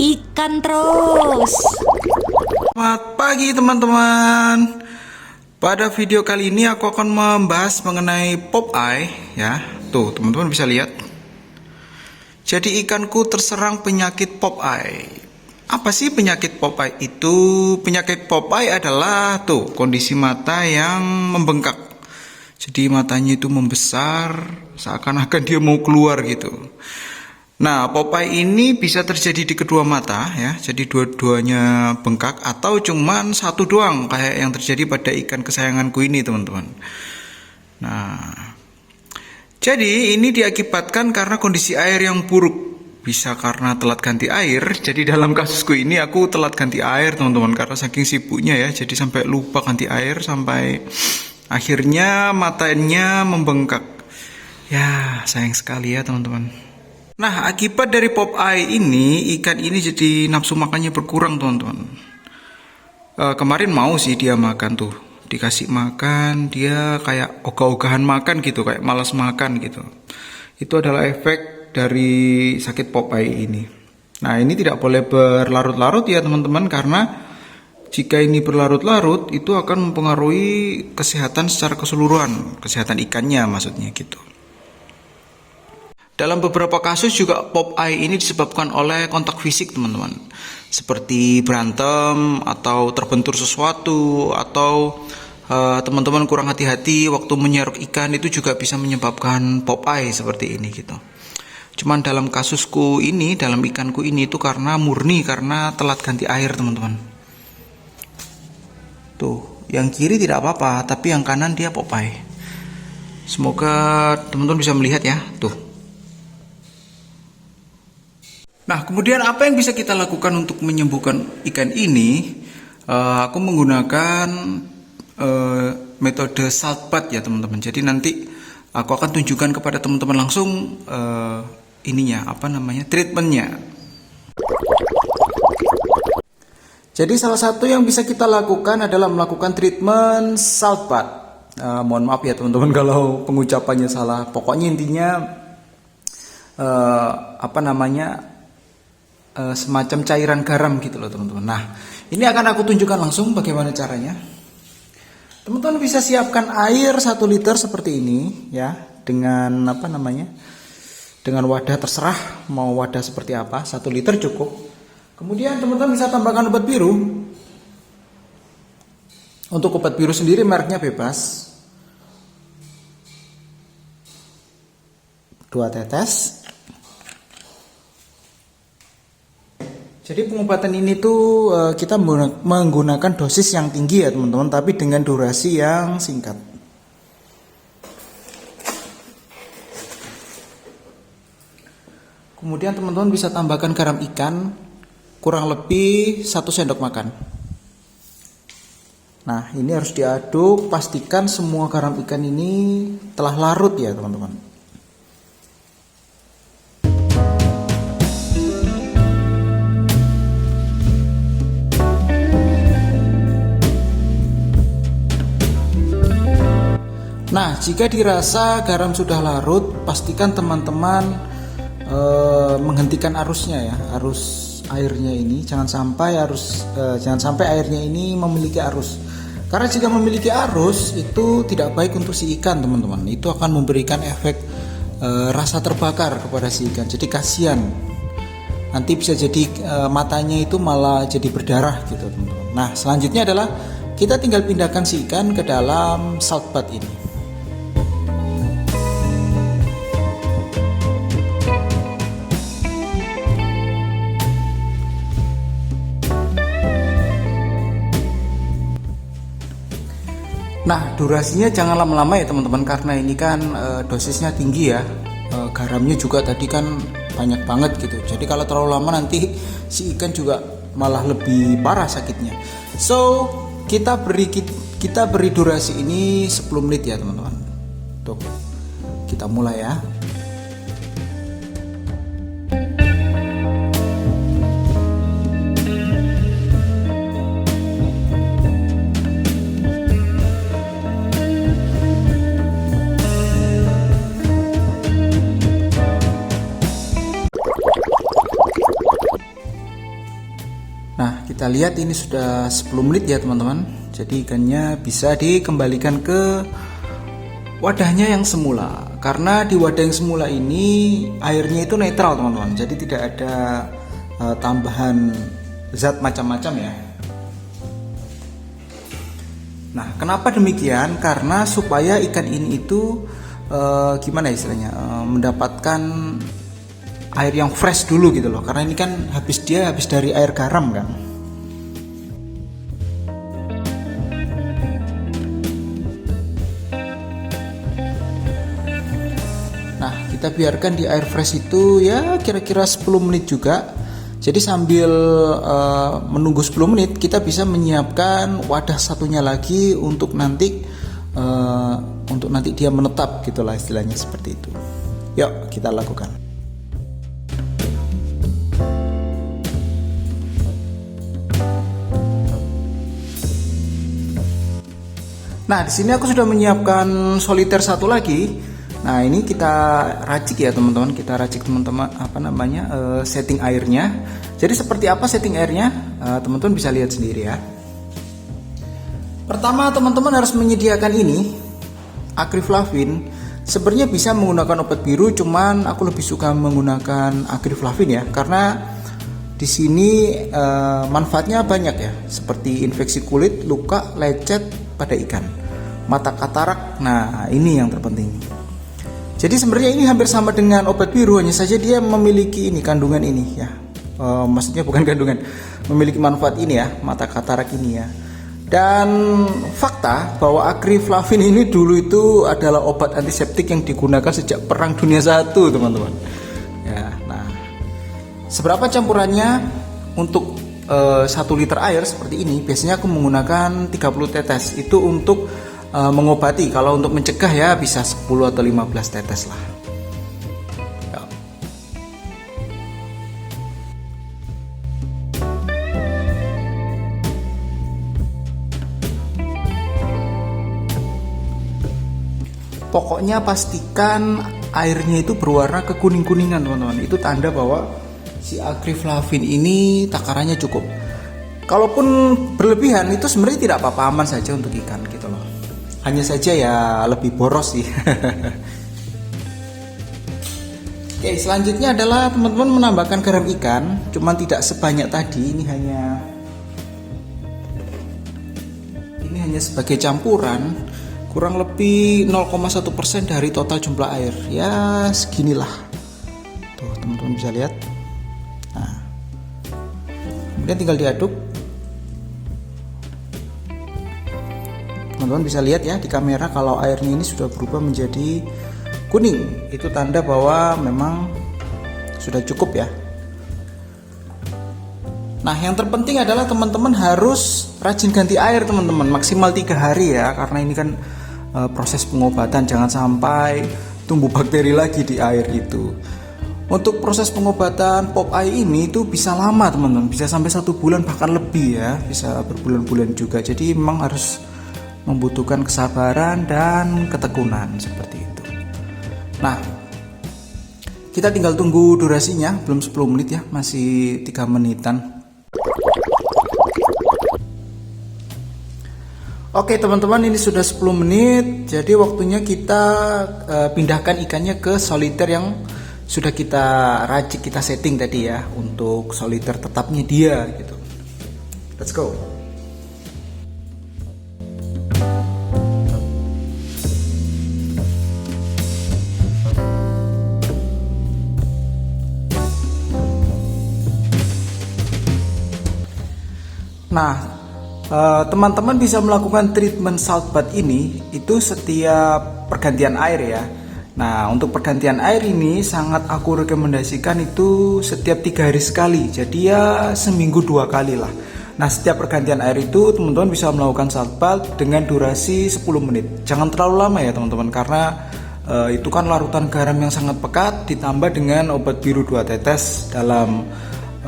ikan terus. Selamat pagi teman-teman. Pada video kali ini aku akan membahas mengenai Popeye ya. Tuh teman-teman bisa lihat. Jadi ikanku terserang penyakit Popeye. Apa sih penyakit Popeye itu? Penyakit Popeye adalah tuh kondisi mata yang membengkak. Jadi matanya itu membesar, seakan-akan dia mau keluar gitu. Nah, Popeye ini bisa terjadi di kedua mata ya. Jadi dua-duanya bengkak atau cuman satu doang kayak yang terjadi pada ikan kesayanganku ini, teman-teman. Nah, jadi ini diakibatkan karena kondisi air yang buruk. Bisa karena telat ganti air. Jadi dalam kasusku ini aku telat ganti air, teman-teman, karena saking sibuknya ya. Jadi sampai lupa ganti air sampai akhirnya matanya membengkak. Ya, sayang sekali ya, teman-teman. Nah, akibat dari Popeye ini, ikan ini jadi nafsu makannya berkurang, teman-teman. Kemarin mau sih dia makan tuh, dikasih makan, dia kayak ogah-ogahan makan gitu, kayak malas makan gitu. Itu adalah efek dari sakit Popeye ini. Nah, ini tidak boleh berlarut-larut ya, teman-teman, karena jika ini berlarut-larut, itu akan mempengaruhi kesehatan secara keseluruhan, kesehatan ikannya maksudnya gitu. Dalam beberapa kasus juga Popeye ini disebabkan oleh kontak fisik, teman-teman. Seperti berantem atau terbentur sesuatu atau teman-teman kurang hati-hati waktu menyerok ikan, itu juga bisa menyebabkan Popeye seperti ini gitu. Cuman dalam kasusku ini, dalam ikanku ini itu murni karena telat ganti air, teman-teman. Tuh, yang kiri tidak apa-apa, tapi yang kanan dia Popeye. Semoga teman-teman bisa melihat ya, tuh. Nah, kemudian apa yang bisa kita lakukan untuk menyembuhkan ikan ini? Aku menggunakan metode salt bath ya, teman-teman. Jadi nanti aku akan tunjukkan kepada teman-teman langsung treatmentnya. Jadi salah satu yang bisa kita lakukan adalah melakukan treatment salt bath. Mohon maaf ya teman-teman kalau pengucapannya salah. Pokoknya intinya semacam cairan garam gitu loh, teman-teman. Nah, ini akan aku tunjukkan langsung bagaimana caranya. Teman-teman bisa siapkan air 1 liter seperti ini ya, dengan dengan wadah, terserah mau wadah seperti apa, 1 liter cukup. Kemudian teman-teman bisa tambahkan obat biru. Untuk obat biru sendiri mereknya bebas. 2 tetes. Jadi pengobatan ini tuh kita menggunakan dosis yang tinggi ya, teman-teman, tapi dengan durasi yang singkat. Kemudian teman-teman bisa tambahkan garam ikan kurang lebih 1 sendok makan. Nah, ini harus diaduk, pastikan semua garam ikan ini telah larut ya, teman-teman. Nah, jika dirasa garam sudah larut, pastikan teman-teman menghentikan arusnya ya, arus airnya ini. Jangan sampai airnya ini memiliki arus. Karena jika memiliki arus itu tidak baik untuk si ikan, teman-teman. Itu akan memberikan efek rasa terbakar kepada si ikan. Jadi kasihan. Nanti bisa jadi matanya itu malah jadi berdarah gitu, teman-teman. Nah, selanjutnya adalah kita tinggal pindahkan si ikan ke dalam salt bath ini. Nah, durasinya jangan lama-lama ya, teman-teman, karena ini kan dosisnya tinggi ya. Garamnya juga tadi kan banyak banget gitu. Jadi kalau terlalu lama nanti si ikan juga malah lebih parah sakitnya. So, kita beri durasi ini 10 menit ya, teman-teman. Tuh. Kita mulai ya. Nah, kita lihat ini sudah 10 menit ya teman-teman. Jadi ikannya bisa dikembalikan ke wadahnya yang semula. Karena di wadah yang semula ini airnya itu netral teman-teman. Jadi tidak ada tambahan zat macam-macam ya. Nah, kenapa demikian? Karena supaya ikan ini itu gimana istilahnya, mendapatkan air yang fresh dulu gitu loh. Karena ini kan habis dari air garam kan. Nah, kita biarkan di air fresh itu ya kira-kira 10 menit juga. Jadi sambil menunggu 10 menit kita bisa menyiapkan wadah satunya lagi untuk nanti dia menetap gitulah istilahnya seperti itu. Yuk kita lakukan. Nah, di sini aku sudah menyiapkan soliter satu lagi. Nah, ini kita racik ya teman-teman. Kita racik teman-teman setting airnya. Jadi seperti apa setting airnya? Teman-teman bisa lihat sendiri ya. Pertama teman-teman harus menyediakan ini agriflavin. Sebenarnya bisa menggunakan obat biru, cuman aku lebih suka menggunakan agriflavin ya, karena di sini manfaatnya banyak ya, seperti infeksi kulit, luka, lecet pada ikan, mata katarak. Nah, ini yang terpenting. Jadi sebenarnya ini hampir sama dengan obat biru, hanya saja dia memiliki ini kandungan ini ya. Maksudnya bukan kandungan, memiliki manfaat ini ya, mata katarak ini ya. Dan fakta bahwa agriflavin ini dulu itu adalah obat antiseptik yang digunakan sejak Perang Dunia I, teman-teman. Ya, nah, seberapa campurannya untuk 1 liter air seperti ini? Biasanya aku menggunakan 30 tetes. Itu untuk mengobati. Kalau untuk mencegah ya bisa 10 atau 15 tetes lah. Ya. Pokoknya pastikan airnya itu berwarna kekuning-kuningan teman-teman. Itu tanda bahwa si agriflavin ini takarannya cukup. Kalaupun berlebihan itu sebenarnya tidak apa-apa, aman saja untuk ikan gitu loh. Hanya saja ya lebih boros sih. Oke, selanjutnya adalah teman-teman menambahkan garam ikan, cuman tidak sebanyak tadi. Ini hanya sebagai campuran, kurang lebih 0,1% dari total jumlah air. Ya seginilah. Tuh teman-teman bisa lihat. Nah, kemudian tinggal diaduk. Teman-teman bisa lihat ya di kamera kalau airnya ini sudah berubah menjadi kuning. Itu tanda bahwa memang sudah cukup ya. Nah, yang terpenting adalah teman-teman harus rajin ganti air teman-teman, maksimal 3 hari ya, karena ini kan proses pengobatan, jangan sampai tumbuh bakteri lagi di air itu. Untuk proses pengobatan pop eye ini itu bisa lama teman-teman, bisa sampai 1 bulan bahkan lebih ya, bisa berbulan-bulan juga. Jadi memang harus membutuhkan kesabaran dan ketekunan seperti itu. Nah, kita tinggal tunggu durasinya, belum 10 menit ya, masih 3 menitan. Oke teman-teman, ini sudah 10 menit. Jadi waktunya kita pindahkan ikannya ke soliter yang sudah kita racik, kita setting tadi ya, untuk soliter tetapnya dia gitu. Let's go. Nah, teman-teman bisa melakukan treatment salt bath ini itu setiap pergantian air ya. Nah, untuk pergantian air ini sangat aku rekomendasikan itu setiap 3 hari sekali. Jadi ya seminggu 2 kali lah. Nah, setiap pergantian air itu teman-teman bisa melakukan salt bath dengan durasi 10 menit. Jangan terlalu lama ya teman-teman, karena itu kan larutan garam yang sangat pekat ditambah dengan obat biru 2 tetes dalam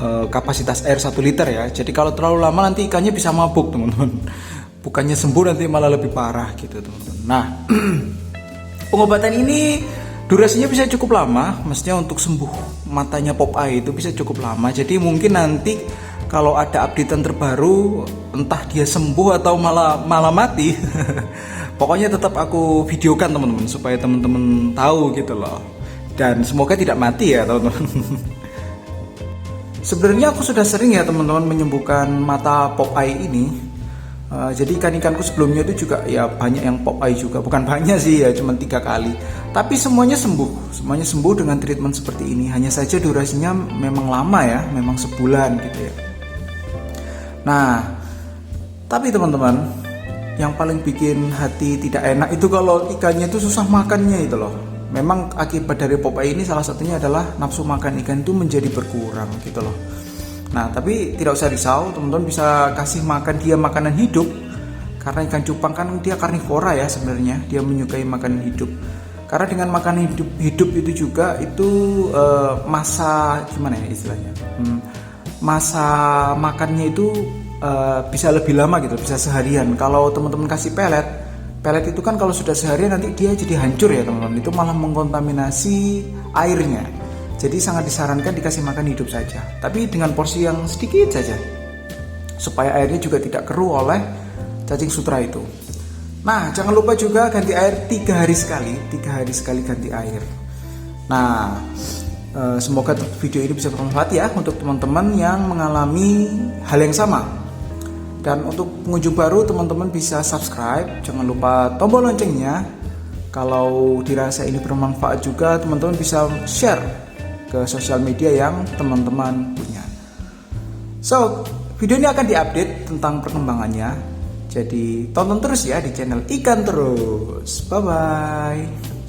kapasitas air 1 liter ya. Jadi kalau terlalu lama nanti ikannya bisa mabuk teman-teman. Bukannya sembuh nanti malah lebih parah gitu teman-teman. Nah, pengobatan ini durasinya bisa cukup lama, maksudnya untuk sembuh matanya pop eye itu bisa cukup lama. Jadi mungkin nanti kalau ada updatean terbaru, entah dia sembuh atau malah mati, pokoknya tetap aku videokan teman-teman supaya teman-teman tahu gitu loh. Dan semoga tidak mati ya teman-teman. Sebenarnya aku sudah sering ya teman-teman menyembuhkan mata pop eye ini. Jadi ikan-ikanku sebelumnya itu juga ya banyak yang pop eye juga, bukan banyak sih ya, cuma 3 kali. Tapi semuanya sembuh dengan treatment seperti ini. Hanya saja durasinya memang lama ya, memang sebulan gitu ya. Nah, tapi teman-teman, yang paling bikin hati tidak enak itu kalau ikannya itu susah makannya itu loh. Memang akibat dari pop eye ini salah satunya adalah nafsu makan ikan itu menjadi berkurang gitu loh. Nah, tapi tidak usah risau, teman-teman bisa kasih makan dia makanan hidup. Karena ikan cupang kan dia karnivora ya sebenarnya, dia menyukai makanan hidup. Karena dengan makanan hidup itu juga itu masa gimana ya istilahnya? Masa makannya itu bisa lebih lama gitu, bisa seharian. Kalau teman-teman kasih pelet itu kan kalau sudah seharian nanti dia jadi hancur ya teman-teman. Itu malah mengkontaminasi airnya. Jadi sangat disarankan dikasih makan hidup saja, tapi dengan porsi yang sedikit saja, supaya airnya juga tidak keruh oleh cacing sutra itu. Nah, jangan lupa juga ganti air 3 hari sekali, 3 hari sekali ganti air. Nah, semoga video ini bisa bermanfaat ya untuk teman-teman yang mengalami hal yang sama. Dan untuk pengunjung baru, teman-teman bisa subscribe, jangan lupa tombol loncengnya. Kalau dirasa ini bermanfaat juga, teman-teman bisa share ke sosial media yang teman-teman punya. So, video ini akan diupdate tentang perkembangannya. Jadi tonton terus ya di channel Ikan Terus. Bye bye.